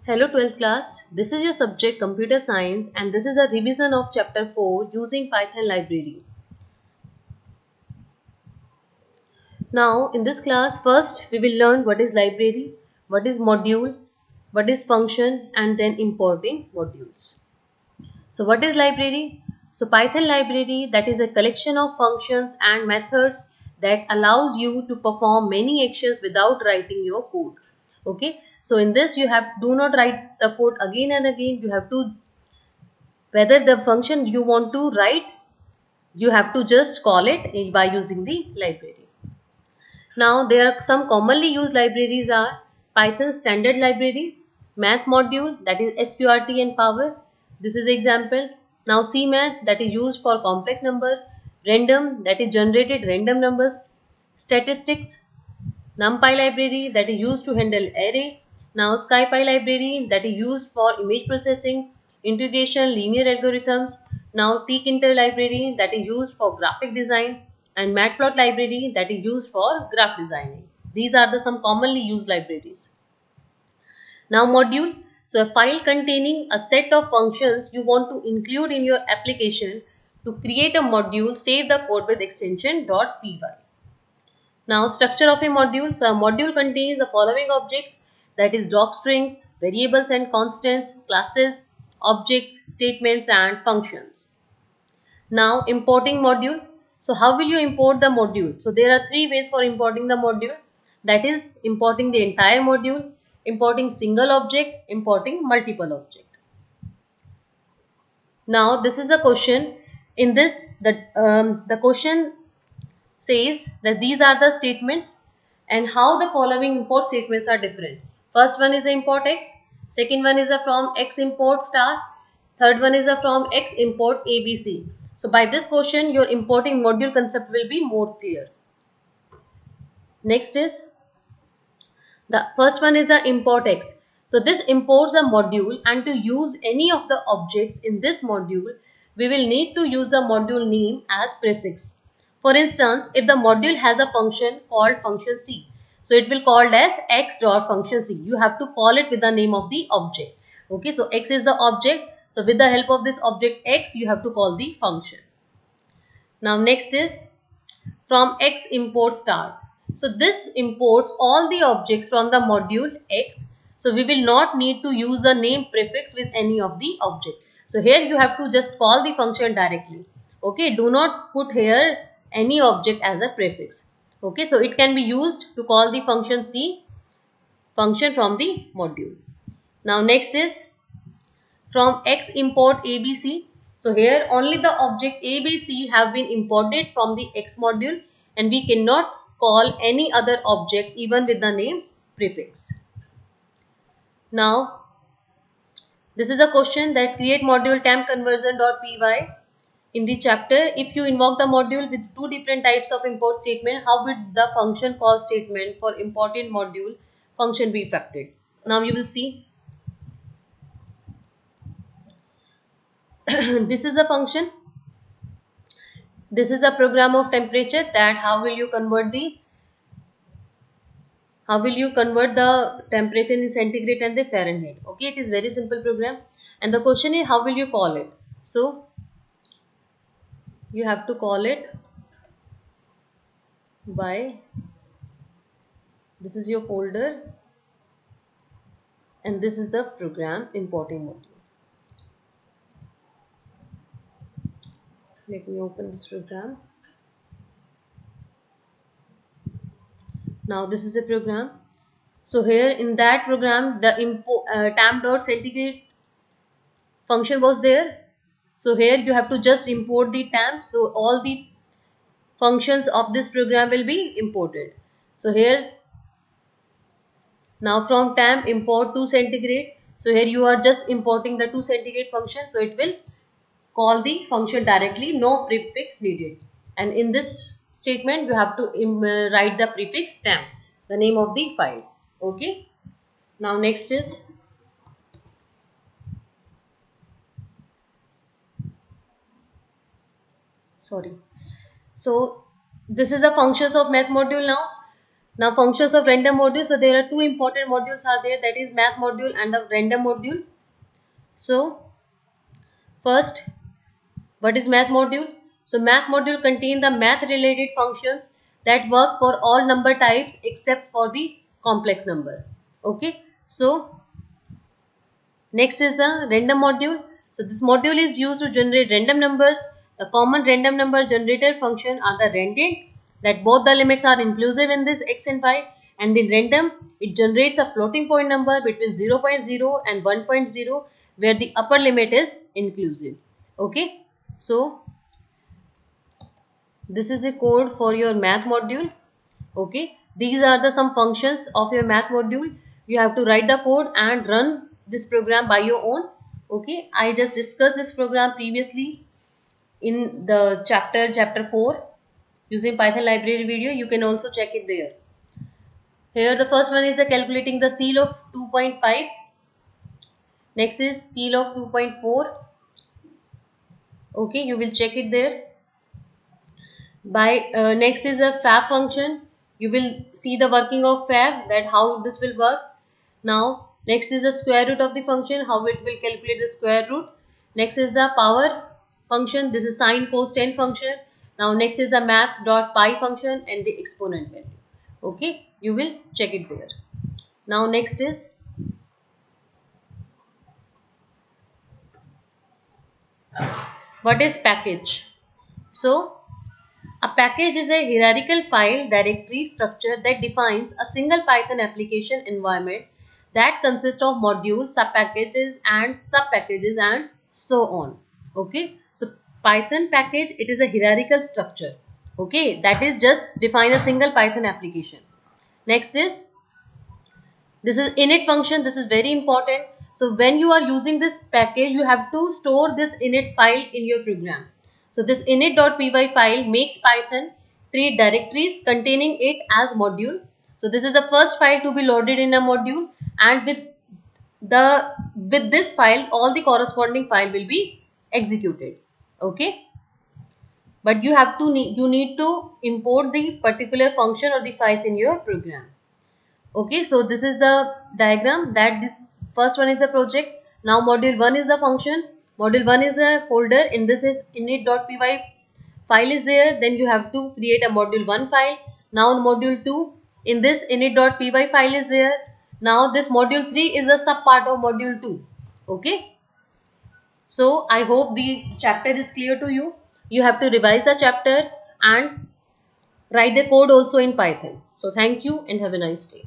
Hello 12th class, this is your subject computer science and this is a revision of chapter 4 using Python library. Now in this class first we will learn what is library, what is module, what is function and then importing modules. So what is library? So Python library, that is a collection of functions and methods that allows you to perform many actions without writing your code. Okay, so in this you do not write the code again and again. You have to, whether the function you want to write, you have to just call it by using the library. Now there are some commonly used libraries are Python standard library, math module, that is sqrt and power. This is example. Now cmath, that is used for complex number, random, that is generated random numbers, statistics, numpy library, that is used to handle array. Now scipy library, that is used for image processing, integration, linear algorithms. Now tkinter library, that is used for graphic design, and matplot library, that is used for graph designing. These are the some commonly used libraries. Now module, so a file containing a set of functions you want to include in your application. To create a module, save the code with extension .py. Now structure of a module. So a module contains the following objects, that is docstrings, variables and constants, classes, objects, statements and functions. Now importing module. So how will you import the module? So there are three ways for importing the module, that is importing the entire module, importing single object, importing multiple object. Now this is a question. In this the question says that these are the statements and how the following import statements are different. First one is the import x, second one is a from x import star, third one is a from x import abc. So by this question your importing module concept will be more clear. Next is the first one is the import x. So this imports a module, and to use any of the objects in this module we will need to use a module name as prefix. For instance, if the module has a function called function c, so it will called as x dot function c. You have to call it with the name of the object. Okay, so x is the object. So with the help of this object x, you have to call the function. Now next is from x import star. So this imports all the objects from the module x. So we will not need to use a name prefix with any of the object. So here you have to just call the function directly. Okay, do not put here any object as a prefix. Okay, so it can be used to call the function c, function from the module. Now next is from x import abc. So here only the object abc have been imported from the x module, and we cannot call any other object even with the name prefix. Now this is a question that create module temp conversion.py. In the chapter, if you invoke the module with two different types of import statement, how would the function call statement for imported module function be affected? Now you will see. This is a function. This is a program of temperature, that how will you convert the temperature in centigrade and the Fahrenheit. Okay, it is very simple program, and the question is how will you call it? So you have to call it by, this is your folder and this is the program importing module. Let me open this program. Now this is a program. So here in that program the temp.centigrade function was there. So here you have to just import the temp. So all the functions of this program will be imported. So here now from temp import to centigrade. So here you are just importing the 2 centigrade function. So it will call the function directly, no prefix needed. And in this statement you have to write the prefix temp, the name of the file. Okay. Now next is so this is the functions of math module. Now Now functions of random module. So there are two important modules are there, that is math module and the random module. So first, what is math module? So math module contain the math related functions that work for all number types except for the complex number. Okay. So next is the random module. So this module is used to generate random numbers. The common random number generator function are the randint, that both the limits are inclusive in this x and y, and in random it generates a floating point number between 0.0 and 1.0 where the upper limit is inclusive. Okay. So this is the code for your math module. Okay, these are the some functions of your math module. You have to write the code and run this program by your own. Okay, I just discussed this program previously in the chapter 4 using Python library video. You can also check it there. Here the first one is the calculating the CEL of 2.5. Next is CEL of 2.4. Okay, you will check it there. By next is a fab function. You will see the working of fab, that how this will work. Now next is the square root of the function, how it will calculate the square root. Next is the power function, this is sine cos tan function. Now next is the math.py function and the exponent value. Okay, you will check it there. Now next is what is package. So a package is a hierarchical file directory structure that defines a single Python application environment that consists of modules, subpackages and so on. Okay. So Python package, it is a hierarchical structure. Okay. That is just define a single Python application. Next is, this is init function. This is very important. So when you are using this package, you have to store this init file in your program. So this init.py file makes Python treat directories containing it as module. So this is the first file to be loaded in a module, and with this file all the corresponding file will be executed. Okay. But you need to import the particular function or the files in your program. Okay, so this is the diagram, that this first one is the project. Now module 1 is the function. Module 1 is the folder. In this is init.py file is there. Then you have to create a module 1 file. Now module 2, in this init.py file is there. Now this module 3 is a sub part of module 2. Okay. So I hope the chapter is clear to you. You have to revise the chapter and write the code also in Python. So thank you and have a nice day.